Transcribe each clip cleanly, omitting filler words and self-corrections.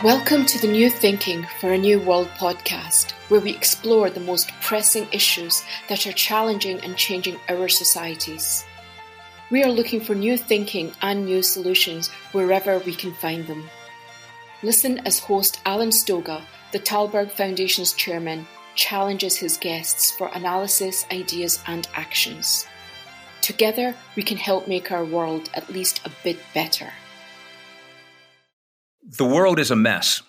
Welcome to the New Thinking for a New World podcast, where we explore the most pressing issues that are challenging and changing our societies. We are looking for new thinking and new solutions wherever we can find them. Listen as host Alan Stoga, the Talberg Foundation's chairman, challenges his guests for analysis, ideas and actions. Together, we can help make our world at least a bit better. The world is a mess.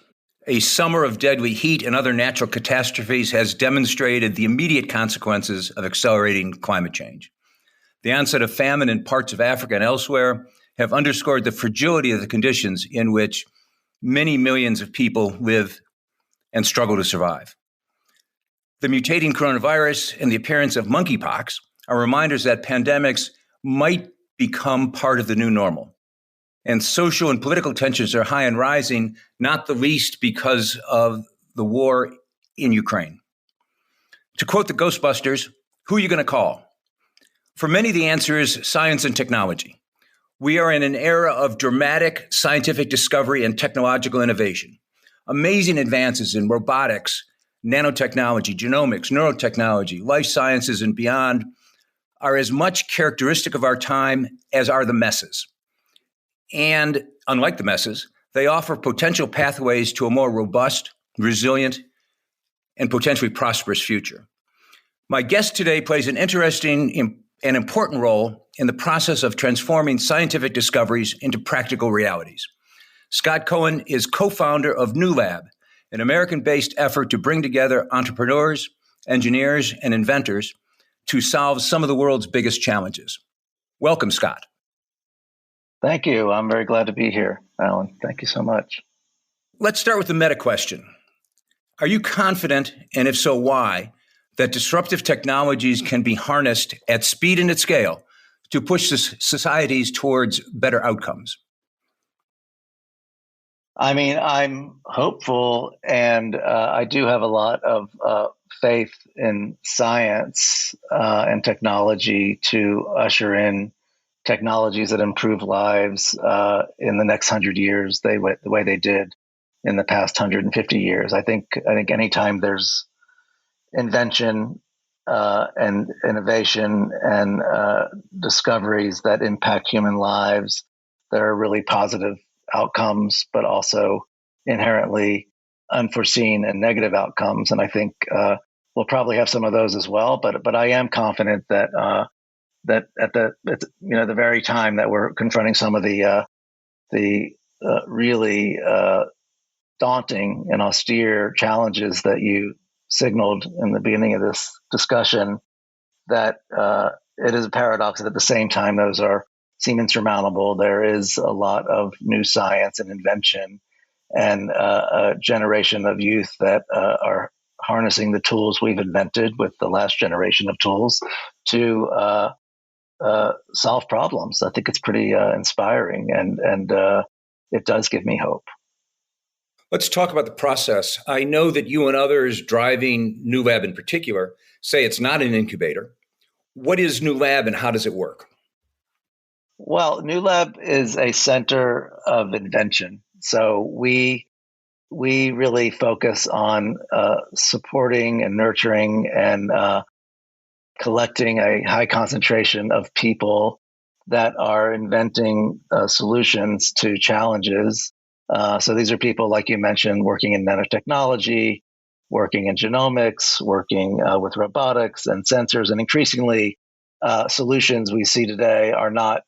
A summer of deadly heat and other natural catastrophes has demonstrated the immediate consequences of accelerating climate change. The onset of famine in parts of Africa and elsewhere have underscored the fragility of the conditions in which many millions of people live and struggle to survive. The mutating coronavirus and the appearance of monkeypox are reminders that pandemics might become part of the new normal. And social and political tensions are high and rising, not the least because of the war in Ukraine. To quote the Ghostbusters, who are you going to call? For many, the answer is science and technology. We are in an era of dramatic scientific discovery and technological innovation. Amazing advances in robotics, nanotechnology, genomics, neuro-technology, life sciences, and beyond are as much characteristic of our time as are the messes. And unlike the messes, they offer potential pathways to a more robust, resilient, and potentially prosperous future. My guest today plays an interesting and important role in the process of transforming scientific discoveries into practical realities. Scott Cohen is co-founder of New Lab, an American-based effort to bring together entrepreneurs, engineers, and inventors to solve some of the world's biggest challenges. Welcome, Scott. Thank you. I'm very glad to be here, Alan. Thank you so much. Let's start with the meta question. Are you confident, and if so, why, that disruptive technologies can be harnessed at speed and at scale to push societies towards better outcomes? I mean, I'm hopeful, and I do have a lot of faith in science and technology to usher in technologies that improve lives in the next 100 years, the way they did in the past 150 years. I think anytime there's invention and innovation and discoveries that impact human lives, there are really positive outcomes, but also inherently unforeseen and negative outcomes. And I think we'll probably have some of those as well. But I am confident that that at the very time that we're confronting some of the really daunting and austere challenges that you signaled in the beginning of this discussion, that it is a paradox that at the same time those seem insurmountable. There is a lot of new science and invention and a generation of youth that are harnessing the tools we've invented with the last generation of tools to solve problems. I think it's pretty inspiring, and it does give me hope. Let's talk about the process. I know that you and others driving New Lab in particular say it's not an incubator. What is New Lab and how does it work? Well, New Lab is a center of invention. So we really focus on supporting and nurturing and collecting a high concentration of people that are inventing solutions to challenges. So these are people, like you mentioned, working in nanotechnology, working in genomics, working with robotics and sensors. And increasingly, solutions we see today are not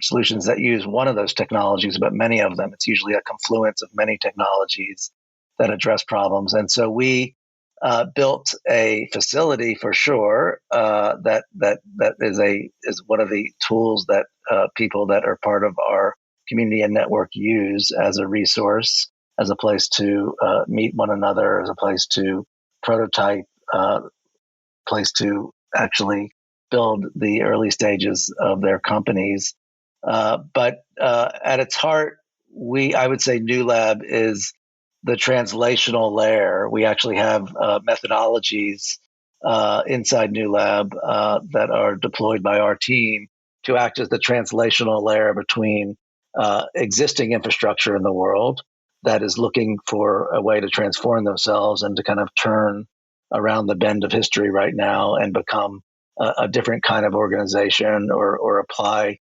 solutions that use one of those technologies, but many of them. It's usually a confluence of many technologies that address problems. And so we built a facility for sure that is one of the tools that people that are part of our community and network use as a resource, as a place to meet one another, as a place to prototype, place to actually build the early stages of their companies. But at its heart, I would say New Lab is the translational layer. We actually have methodologies inside New Lab that are deployed by our team to act as the translational layer between existing infrastructure in the world that is looking for a way to transform themselves and to kind of turn around the bend of history right now and become a different kind of organization, or apply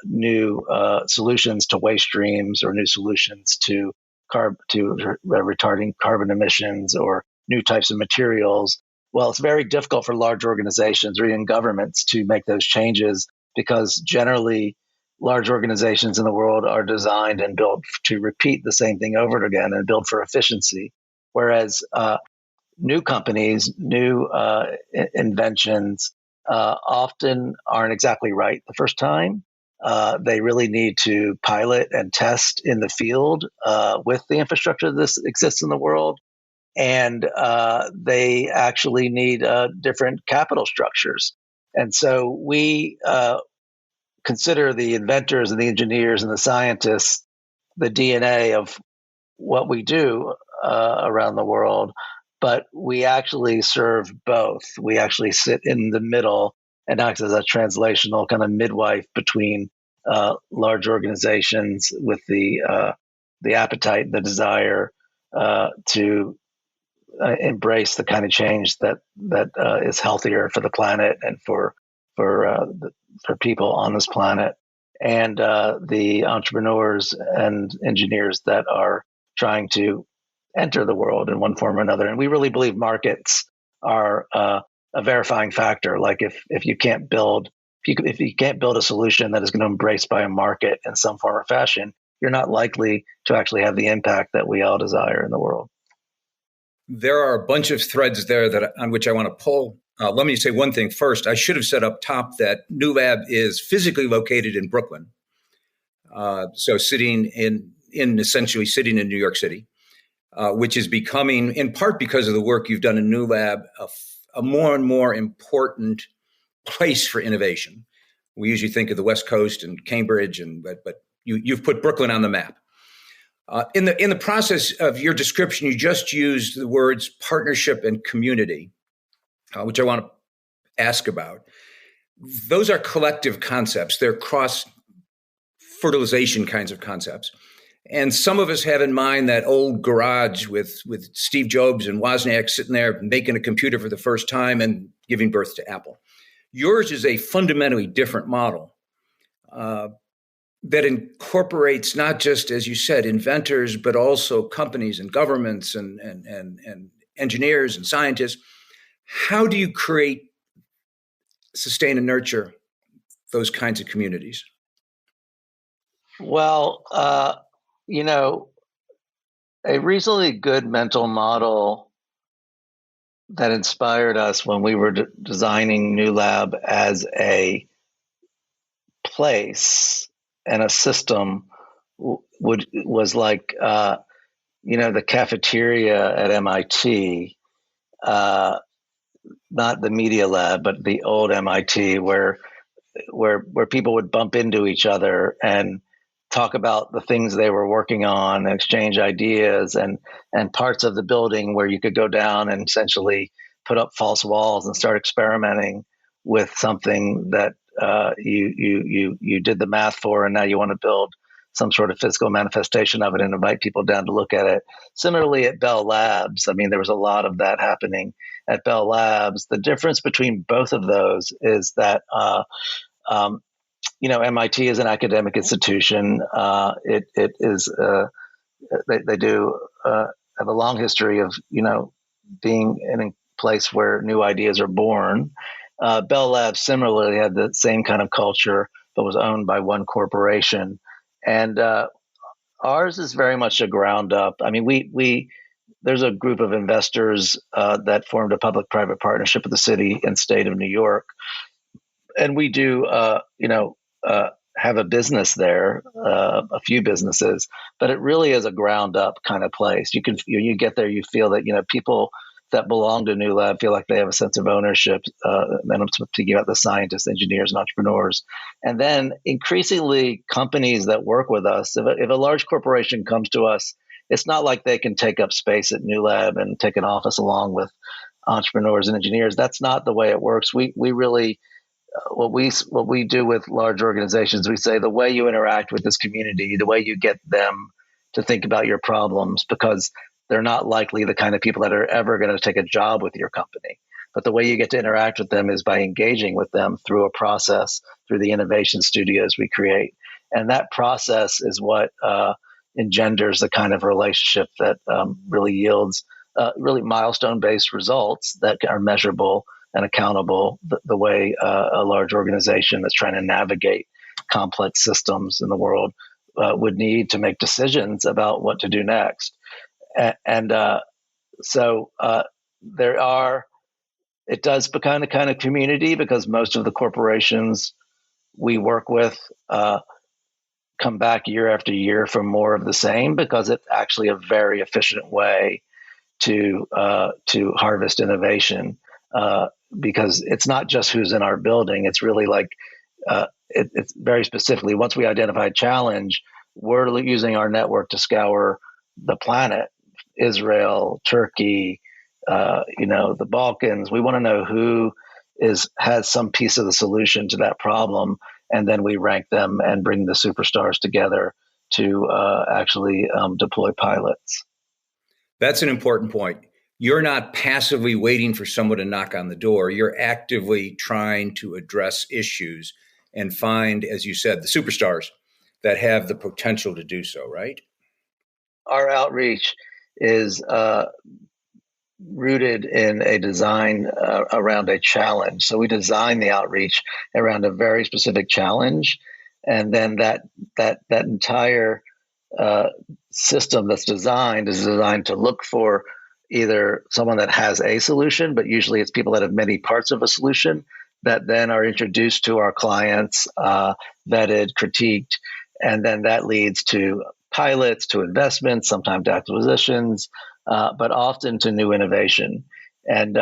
new solutions to waste streams, or new solutions to retarding carbon emissions, or new types of materials. Well, it's very difficult for large organizations or even governments to make those changes, because generally large organizations in the world are designed and built to repeat the same thing over and again and build for efficiency. Whereas new companies, new inventions often aren't exactly right the first time. They really need to pilot and test in the field with the infrastructure that exists in the world. And they actually need different capital structures. And so we consider the inventors and the engineers and the scientists the DNA of what we do around the world, but we actually serve both. We actually sit in the middle and act as a translational kind of midwife between large organizations with the appetite, the desire to embrace the kind of change that is healthier for the planet and for people on this planet, and the entrepreneurs and engineers that are trying to enter the world in one form or another. And we really believe markets are a verifying factor. Like if you can't build a solution that is going to be embraced by a market in some form or fashion, you're not likely to actually have the impact that we all desire in the world. There are a bunch of threads there on which I want to pull. Let me say one thing first. I should have said up top that New Lab is physically located in Brooklyn, so essentially sitting in New York City, which is becoming, in part because of the work you've done in New Lab, a more and more important place for innovation. We usually think of the West Coast and Cambridge, but you've put Brooklyn on the map. In the process of your description, you just used the words partnership and community, which I want to ask about. Those are collective concepts. They're cross-fertilization kinds of concepts. And some of us have in mind that old garage with Steve Jobs and Wozniak sitting there making a computer for the first time and giving birth to Apple. Yours is a fundamentally different model that incorporates not just, as you said, inventors, but also companies and governments and engineers and scientists. How do you create, sustain, and nurture those kinds of communities? Well, a reasonably good mental model that inspired us when we were designing New Lab as a place and a system was like, the cafeteria at MIT, not the media lab, but the old MIT, where people would bump into each other and talk about the things they were working on and exchange ideas, and parts of the building where you could go down and essentially put up false walls and start experimenting with something that you did the math for, and now you want to build some sort of physical manifestation of it and invite people down to look at it. Similarly at Bell Labs, there was a lot of that happening at Bell Labs. The difference between both of those is that MIT is an academic institution. It is they do have a long history of being in a place where new ideas are born. Bell Labs similarly had the same kind of culture, but was owned by one corporation. And ours is very much a ground up. There's a group of investors that formed a public-private partnership with the city and state of New York, and we do, have a business there, a few businesses, but it really is a ground up kind of place. You get there, you feel that people that belong to New Lab feel like they have a sense of ownership. And I'm speaking about the scientists, engineers, and entrepreneurs. And then increasingly companies that work with us, if a large corporation comes to us, it's not like they can take up space at New Lab and take an office along with entrepreneurs and engineers. That's not the way it works. We really, what we do with large organizations, we say the way you interact with this community, the way you get them to think about your problems, because they're not likely the kind of people that are ever going to take a job with your company. But the way you get to interact with them is by engaging with them through a process, through the innovation studios we create. And that process is what engenders the kind of relationship that really yields really milestone-based results that are measurable and accountable, the way a large organization that's trying to navigate complex systems in the world would need to make decisions about what to do next. So it does become a kind of community, because most of the corporations we work with come back year after year for more of the same, because it's actually a very efficient way to harvest innovation. Because it's not just who's in our building; it's really like it's very specifically. Once we identify a challenge, we're using our network to scour the planet, Israel, Turkey, the Balkans. We want to know who has some piece of the solution to that problem, and then we rank them and bring the superstars together to actually deploy pilots. That's an important point. You're not passively waiting for someone to knock on the door. You're actively trying to address issues and find, as you said, the superstars that have the potential to do so, right? Our outreach is rooted in a design around a challenge. So we design the outreach around a very specific challenge, and then that entire system that's designed is designed to look for either someone that has a solution, but usually it's people that have many parts of a solution that then are introduced to our clients, vetted, critiqued, and then that leads to pilots, to investments, sometimes to acquisitions, but often to new innovation. And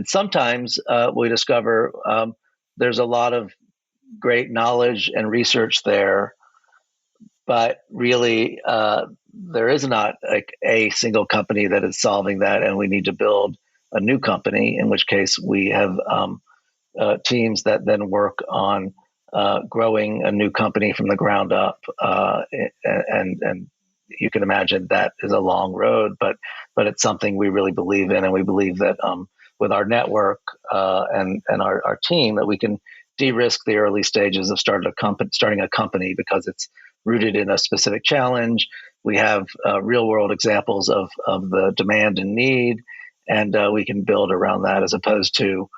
sometimes we discover there's a lot of great knowledge and research there, but really there is not a single company that is solving that, and we need to build a new company, in which case we have teams that then work on growing a new company from the ground up, and you can imagine that is a long road, but it's something we really believe in, and we believe that with our network and our team, that we can de-risk the early stages of starting a company, because it's rooted in a specific challenge. We have real world examples of the demand and need, and we can build around that, as opposed to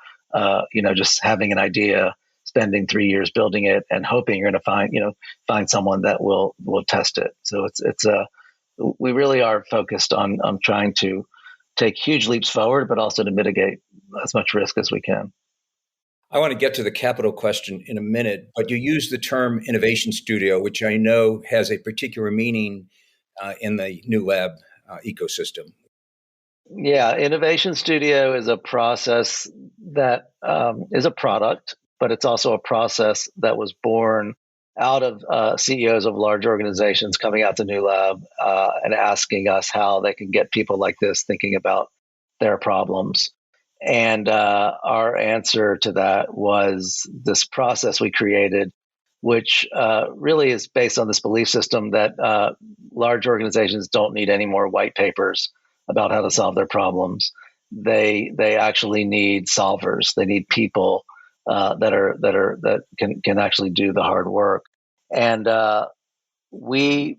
just having an idea, spending 3 years building it, and hoping you're going to find someone that will test it. So we really are focused on trying to take huge leaps forward, but also to mitigate as much risk as we can. I want to get to the capital question in a minute, but you use the term innovation studio, which I know has a particular meaning in the New Lab ecosystem. Yeah, innovation studio is a process that is a product, but it's also a process that was born out of CEOs of large organizations coming out to New Lab and asking us how they can get people like this thinking about their problems. And our answer to that was this process we created, which really is based on this belief system that large organizations don't need any more white papers about how to solve their problems. They actually need solvers. They need people that can actually do the hard work. And we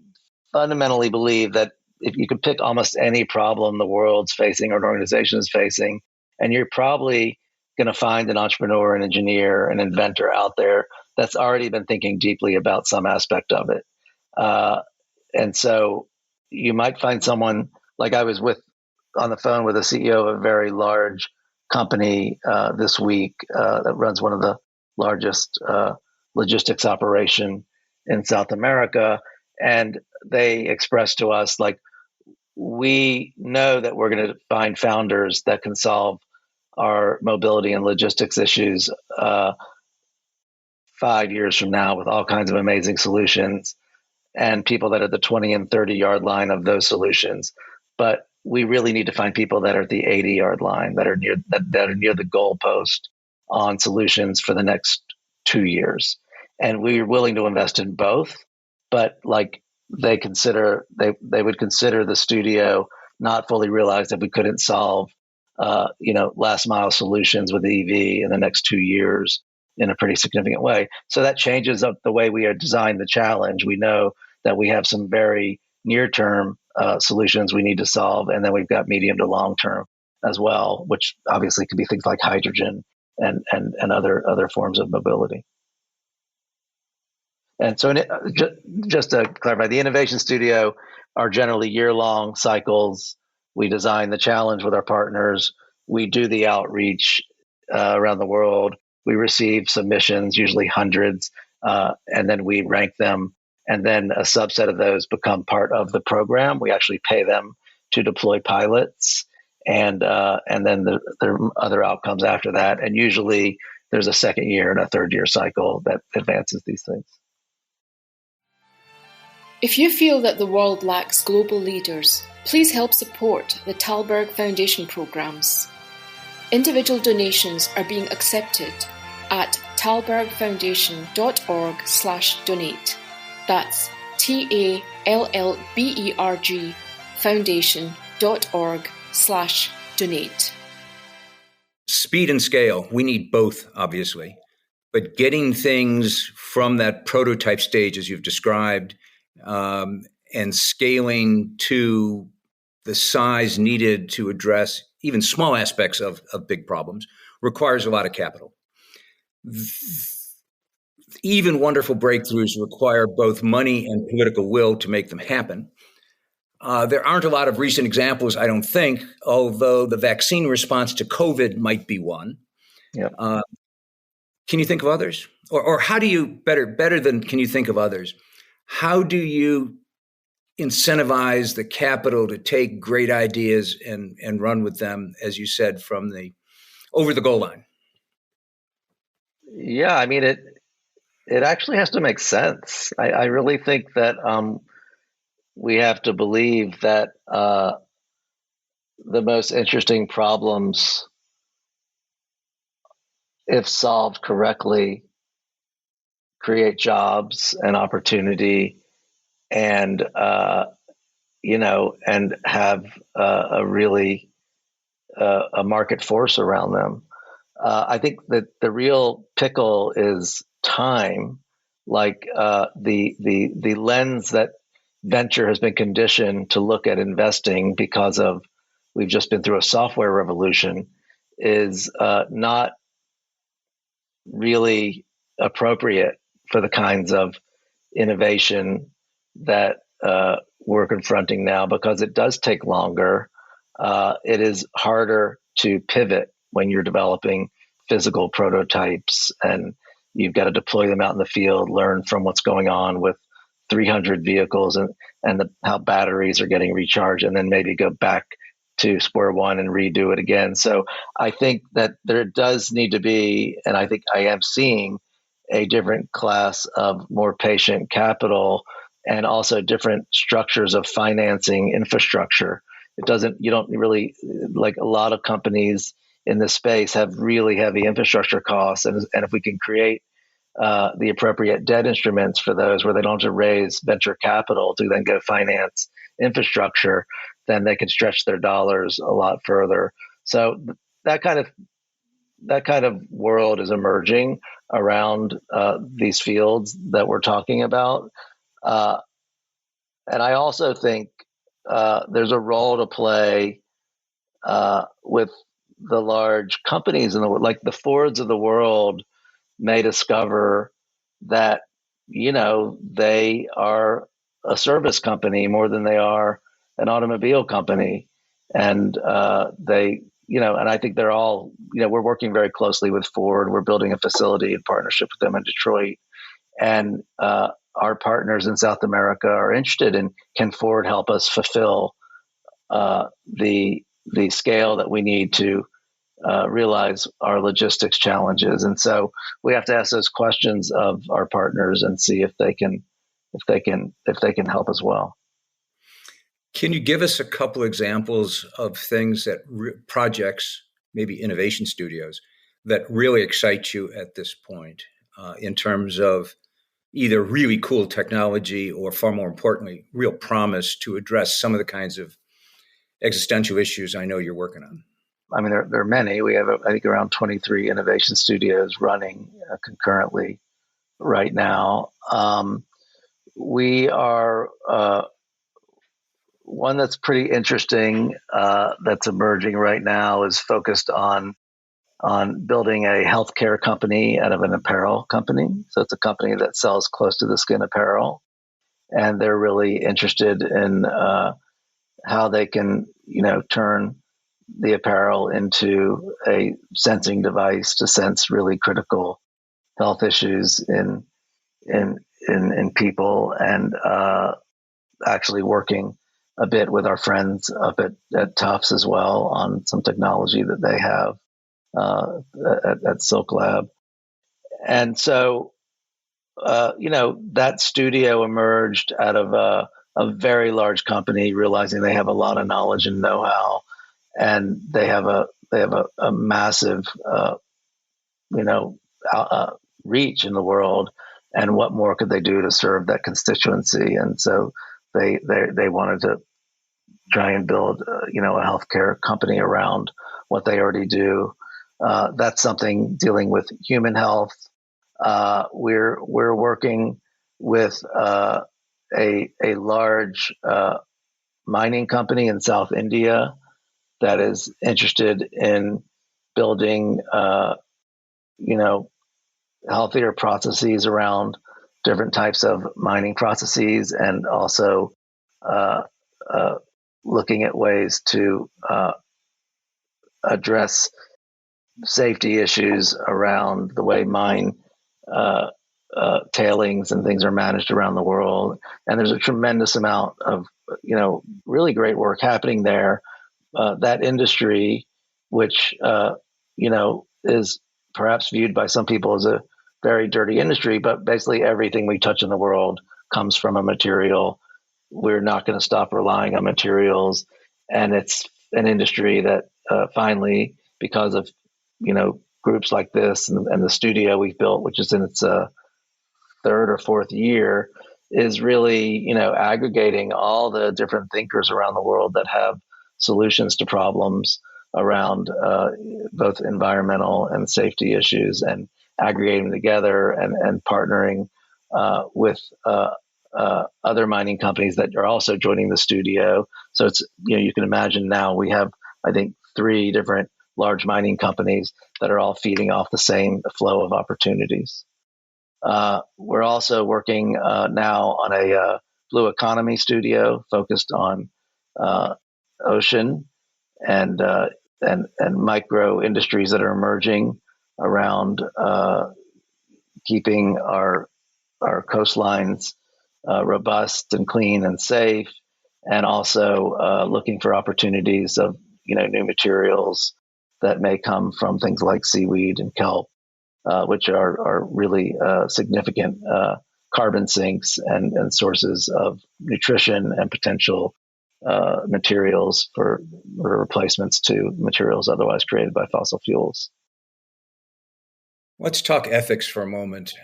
fundamentally believe that if you could pick almost any problem the world's facing or an organization is facing, and you're probably going to find an entrepreneur, an engineer, an inventor out there that's already been thinking deeply about some aspect of it. And so you might find someone, like I was on the phone with a CEO of a very large company this week that runs one of the largest logistics operation in South America. And they expressed to us, like, we know that we're going to find founders that can solve our mobility and logistics issues 5 years from now with all kinds of amazing solutions, and people that are at the 20 and 30 yard line of those solutions. But we really need to find people that are at the 80 yard line, that are near the goalpost on solutions for the next 2 years. And we're willing to invest in both. But like they would consider the studio not fully realized that we couldn't solve last mile solutions with EV in the next 2 years in a pretty significant way. So that changes up the way we are designed the challenge. We know that we have some very near term solutions we need to solve, and then we've got medium to long term as well, which obviously could be things like hydrogen and other forms of mobility. And so, just to clarify, the Innovation Studio are generally year-long cycles. We design the challenge with our partners. We do the outreach around the world. We receive submissions, usually hundreds, and then we rank them. And then a subset of those become part of the program. We actually pay them to deploy pilots, and then there are other outcomes after that. And usually there's a second year and a third year cycle that advances these things. If you feel that the world lacks global leaders, please help support the Thalberg Foundation programs. Individual donations are being accepted at thalbergfoundation.org/donate. That's TALLBERG foundation.org/donate. Speed and scale, we need both, obviously. But getting things from that prototype stage, as you've described, and scaling to the size needed to address even small aspects of big problems requires a lot of capital. Even wonderful breakthroughs require both money and political will to make them happen. There aren't a lot of recent examples, I don't think, although the vaccine response to COVID might be one. Yep. Can you think of others? Or how do you, better than can you think of others, how do you incentivize the capital to take great ideas and run with them, as you said, from over the goal line? Yeah, I mean, it actually has to make sense. I really think that we have to believe that the most interesting problems, if solved correctly, create jobs and opportunity, and and have a really a market force around them. I think that the real pickle is time, like the lens that venture has been conditioned to look at investing because of we've just been through a software revolution is not really appropriate for the kinds of innovation that we're confronting now, because it does take longer. It is harder to pivot when you're developing physical prototypes, and you've got to deploy them out in the field, learn from what's going on with 300 vehicles and how batteries are getting recharged, and then maybe go back to square one and redo it again. So I think that there does need to be, and I think I am seeing a different class of more patient capital, and also different structures of financing infrastructure. You don't really, like a lot of companies in this space have really heavy infrastructure costs. And if we can create the appropriate debt instruments for those where they don't have to raise venture capital to then go finance infrastructure, then they can stretch their dollars a lot further. So that kind of world is emerging around these fields that we're talking about. And I also think there's a role to play with the large companies in the world, like the Fords of the world may discover that, they are a service company more than they are an automobile company. And and I think they're all, we're working very closely with Ford. We're building a facility in partnership with them in Detroit. And our partners in South America are interested in, can Ford help us fulfill the scale that we need to realize our logistics challenges? And so we have to ask those questions of our partners and see if they can help as well. Can you give us a couple examples of things that projects, maybe innovation studios, that really excite you at this point in terms of either really cool technology or, far more importantly, real promise to address some of the kinds of existential issues I know you're working on? I mean, there are many. We have, I think, around 23 innovation studios running concurrently right now. We are one that's pretty interesting that's emerging right now is focused on building a healthcare company out of an apparel company. So it's a company that sells close to the skin apparel, and they're really interested in how they can, turn the apparel into a sensing device to sense really critical health issues in people, and actually working a bit with our friends up at Tufts as well on some technology that they have at Silk Lab. And so, that studio emerged out of a very large company realizing they have a lot of knowledge and know-how, and they have a massive, reach in the world. And what more could they do to serve that constituency? And so they wanted to try and build, a healthcare company around what they already do. That's something dealing with human health. We're working with a large mining company in South India that is interested in building, healthier processes around different types of mining processes, and also looking at ways to address safety issues around the way mine tailings and things are managed around the world. And there's a tremendous amount of, really great work happening there. That industry, which, is perhaps viewed by some people as a very dirty industry, but basically everything we touch in the world comes from a material. We're not going to stop relying on materials. And it's an industry that finally, because of, groups like this and the studio we've built, which is in its third or fourth year, is really, aggregating all the different thinkers around the world that have solutions to problems around both environmental and safety issues, and aggregating them together and partnering with other mining companies that are also joining the studio. So it's, you can imagine now we have, I think, 3 different large mining companies that are all feeding off the same flow of opportunities. We're also working now on a blue economy studio focused on ocean and micro industries that are emerging around keeping our coastlines robust and clean and safe, and also looking for opportunities of new materials that may come from things like seaweed and kelp, which are really significant carbon sinks and sources of nutrition and potential materials for replacements to materials otherwise created by fossil fuels. Let's talk ethics for a moment.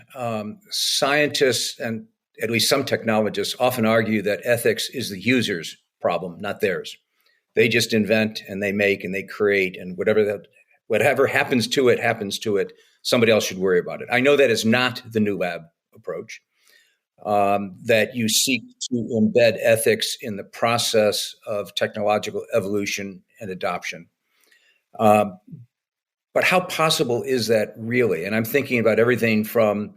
Scientists and at least some technologists often argue that ethics is the user's problem, not theirs. They just invent and they make and they create, and whatever happens to it. Somebody else should worry about it. I know that is not the New Lab approach, that you seek to embed ethics in the process of technological evolution and adoption. But how possible is that really? And I'm thinking about everything from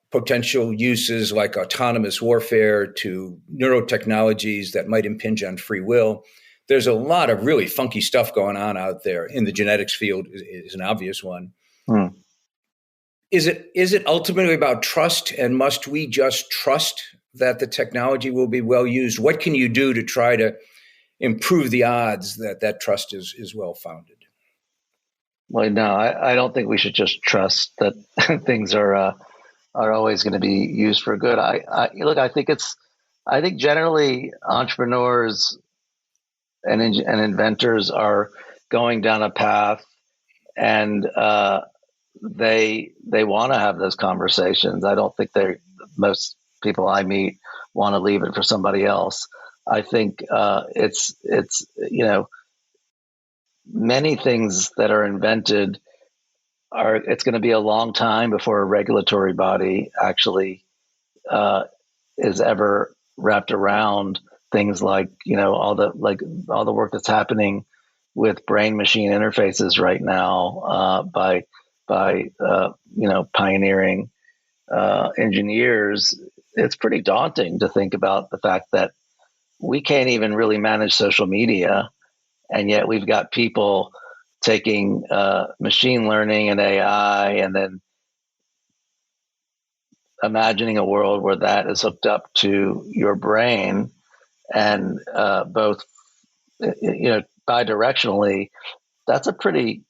potential uses like autonomous warfare to neuro-technologies that might impinge on free will. There's a lot of really funky stuff going on out there. In the genetics field is an obvious one. Is it ultimately about trust, and must we just trust that the technology will be well used? What can you do to try to improve the odds that trust is well founded? Well, no, I don't think we should just trust that things are always going to be used for good. I think generally entrepreneurs and inventors are going down a path, and they want to have those conversations. I don't think most people I meet want to leave it for somebody else. I think it's many things that are invented it's going to be a long time before a regulatory body actually is ever wrapped around things like all the work that's happening with brain machine interfaces right now by pioneering engineers. It's pretty daunting to think about the fact that we can't even really manage social media, and yet we've got people taking machine learning and AI and then imagining a world where that is hooked up to your brain and both bidirectionally. That's a pretty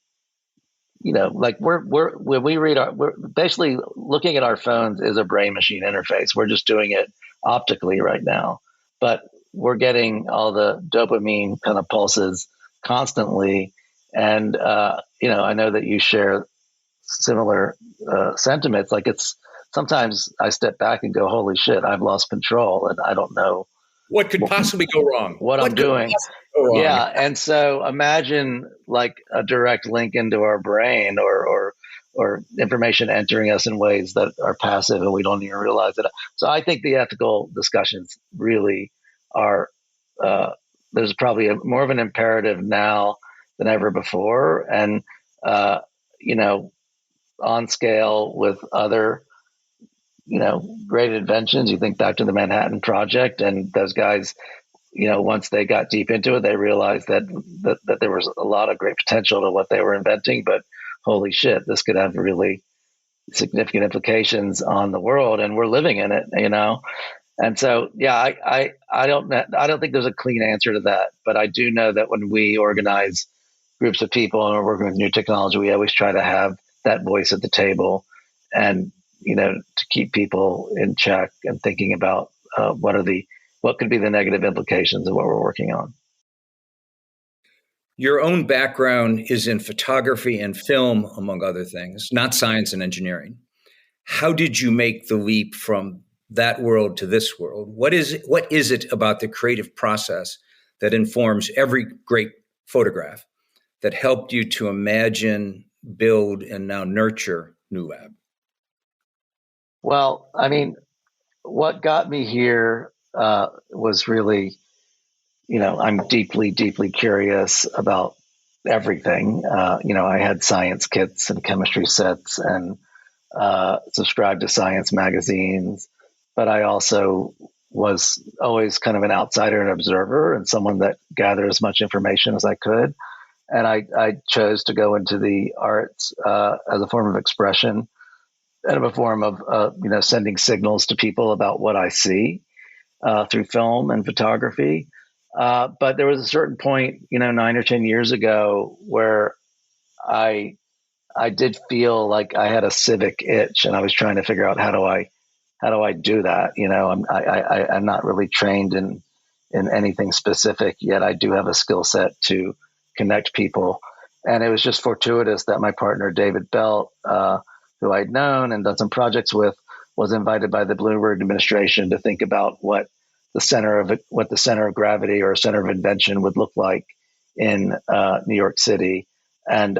like we're when we read we're basically looking at our phones is a brain machine interface. We're just doing it optically right now, but we're getting all the dopamine kind of pulses constantly. And I know that you share similar sentiments. Like it's sometimes I step back and go, holy shit, I've lost control and I don't know what could possibly go wrong. What I'm doing. Yeah. And so imagine like a direct link into our brain or information entering us in ways that are passive and we don't even realize it. So I think the ethical discussions really are, there's probably more of an imperative now than ever before. And, on scale with other, great inventions, you think back to the Manhattan Project and those guys, once they got deep into it, they realized that there was a lot of great potential to what they were inventing, but holy shit, this could have really significant implications on the world, and we're living in it, And so, yeah, I don't think there's a clean answer to that, but I do know that when we organize groups of people and we're working with new technology, we always try to have that voice at the table, and to keep people in check and thinking about what could be the negative implications of what we're working on. Your own background is in photography and film, among other things, not science and engineering. How did you make the leap from that world to this world? What is it about the creative process that informs every great photograph that helped you to imagine, build, and now nurture New Lab? Well, I mean, what got me here was really, I'm deeply, deeply curious about everything. I had science kits and chemistry sets and subscribed to science magazines, but I also was always kind of an outsider and observer and someone that gathered as much information as I could. And I chose to go into the arts as a form of expression and a form of sending signals to people about what I see through film and photography. But there was a certain point, 9 or 10 years ago, where I did feel like I had a civic itch, and I was trying to figure out how do I do that. I'm not really trained in anything specific, yet I do have a skill set to connect people. And it was just fortuitous that my partner David Belt, who I'd known and done some projects with, was invited by the Bloomberg administration to think about what the center of gravity or center of invention would look like in New York City. And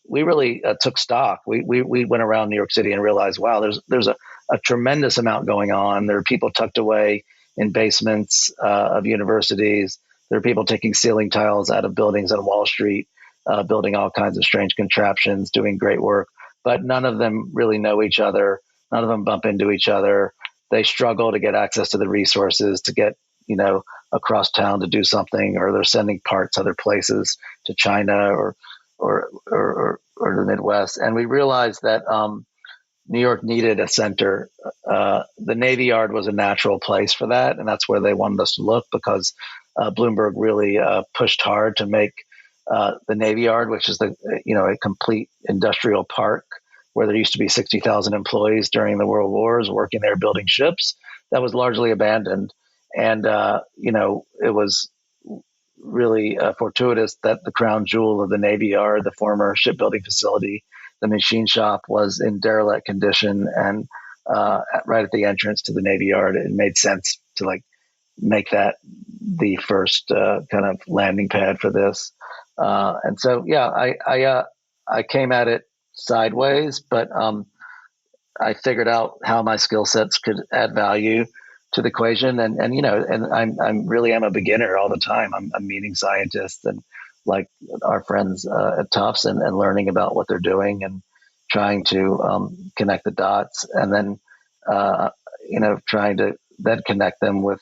we really took stock. We went around New York City and realized, wow, there's a tremendous amount going on. There are people tucked away in basements of universities. There are people taking ceiling tiles out of buildings on Wall Street, building all kinds of strange contraptions, doing great work. But none of them really know each other. None of them bump into each other. They struggle to get access to the resources to get, across town to do something, or they're sending parts other places to China or the Midwest. And we realized that New York needed a center. The Navy Yard was a natural place for that, and that's where they wanted us to look because Bloomberg really pushed hard to make the Navy Yard, which is a complete industrial park where there used to be 60,000 employees during the World Wars working there building ships. That was largely abandoned, and it was really fortuitous that the crown jewel of the Navy Yard, the former shipbuilding facility the machine shop was in derelict condition, and right at the entrance to the Navy Yard, it made sense to make that the first kind of landing pad for this. And so, yeah, I came at it sideways, but I figured out how my skill sets could add value to the equation. And I'm really am a beginner all the time. I'm meeting scientists and like our friends at Tufts and learning about what they're doing and trying to connect the dots, and then trying to then connect them with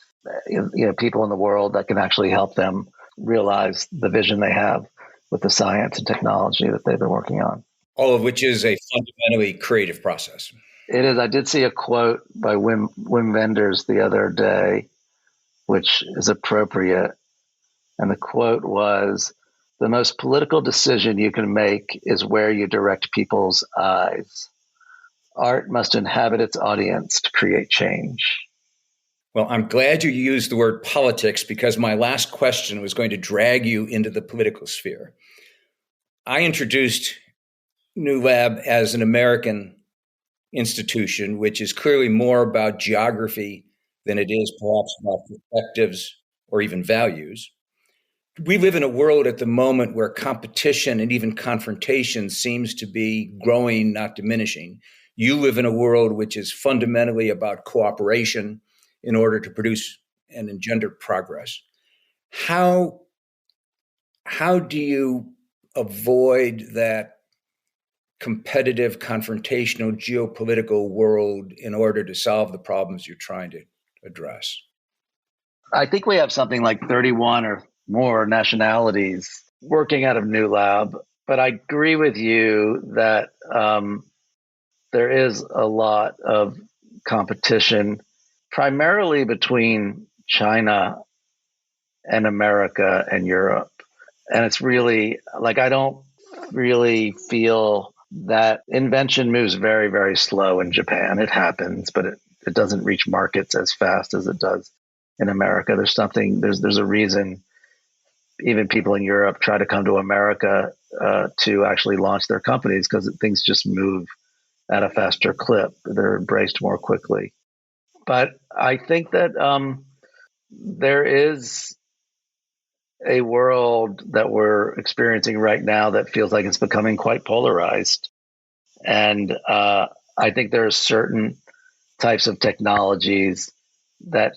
people in the world that can actually help them realize the vision they have with the science and technology that they've been working on. All of which is a fundamentally creative process. It is. I did see a quote by Wim Wenders the other day, which is appropriate. And the quote was, "The most political decision you can make is where you direct people's eyes. Art must inhabit its audience to create change." Well, I'm glad you used the word politics, because my last question was going to drag you into the political sphere. I introduced New Lab as an American institution, which is clearly more about geography than it is perhaps about perspectives or even values. We live in a world at the moment where competition and even confrontation seems to be growing, not diminishing. You live in a world which is fundamentally about cooperation in order to produce and engender progress. How do you avoid that competitive, confrontational, geopolitical world in order to solve the problems you're trying to address? I think we have something like 31 or more nationalities working out of New Lab, but I agree with you that there is a lot of competition, primarily between China and America and Europe. And it's really I don't really feel that invention moves very, very slow in Japan. It happens, but it doesn't reach markets as fast as it does in America. There's a reason even people in Europe try to come to America to actually launch their companies, because things just move at a faster clip. They're embraced more quickly. But I think that there is a world that we're experiencing right now that feels like it's becoming quite polarized. And I think there are certain types of technologies that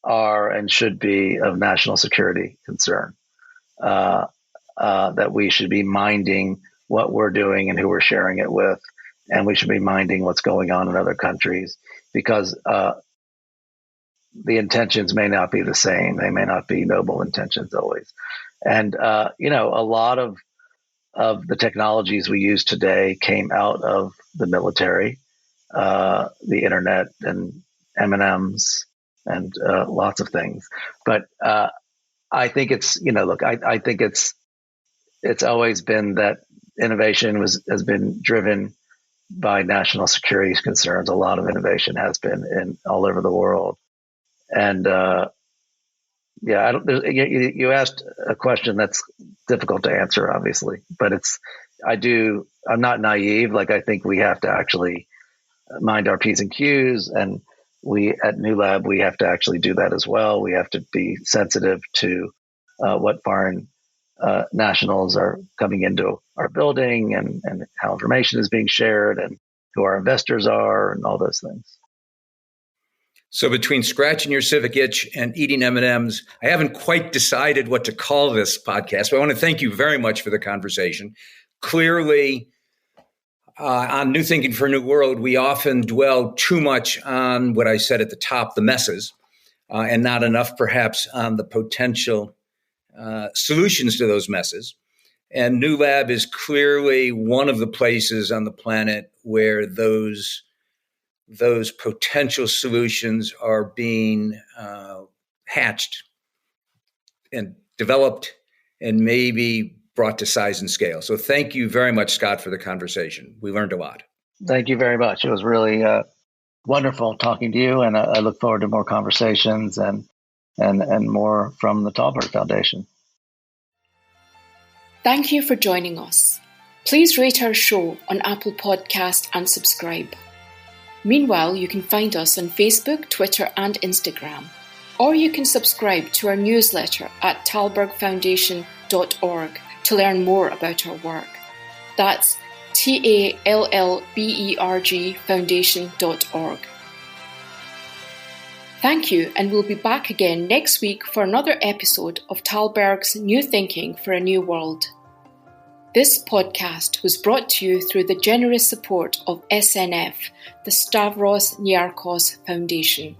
are and should be of national security concern, that we should be minding what we're doing and who we're sharing it with. And we should be minding what's going on in other countries, because the intentions may not be the same. They may not be noble intentions always. And, a lot of the technologies we use today came out of the military, the internet and M&Ms and lots of things. But I think it's, I think it's always been that innovation has been driven by national security concerns. A lot of innovation has been all over the world. And you asked a question that's difficult to answer, obviously, but I'm not naive. I think we have to actually mind our P's and Q's, and we at New Lab, we have to actually do that as well. We have to be sensitive to what foreign nationals are coming into our building, and how information is being shared, and who our investors are, and all those things. So between scratching your civic itch and eating M&Ms, I haven't quite decided what to call this podcast, but I want to thank you very much for the conversation. Clearly, on New Thinking for a New World, we often dwell too much on what I said at the top, the messes, and not enough perhaps on the potential solutions to those messes. And New Lab is clearly one of the places on the planet where those potential solutions are being hatched and developed and maybe brought to size and scale. So thank you very much, Scott, for the conversation. We learned a lot. Thank you very much. It was really wonderful talking to you, and I look forward to more conversations and more from the Tallberg Foundation. Thank you for joining us. Please rate our show on Apple Podcast and subscribe. Meanwhile, you can find us on Facebook, Twitter, and Instagram. Or you can subscribe to our newsletter at tallbergfoundation.org to learn more about our work. That's TALLBERG foundation.org. Thank you, and we'll be back again next week for another episode of Tallberg's New Thinking for a New World. This podcast was brought to you through the generous support of SNF, the Stavros Niarchos Foundation.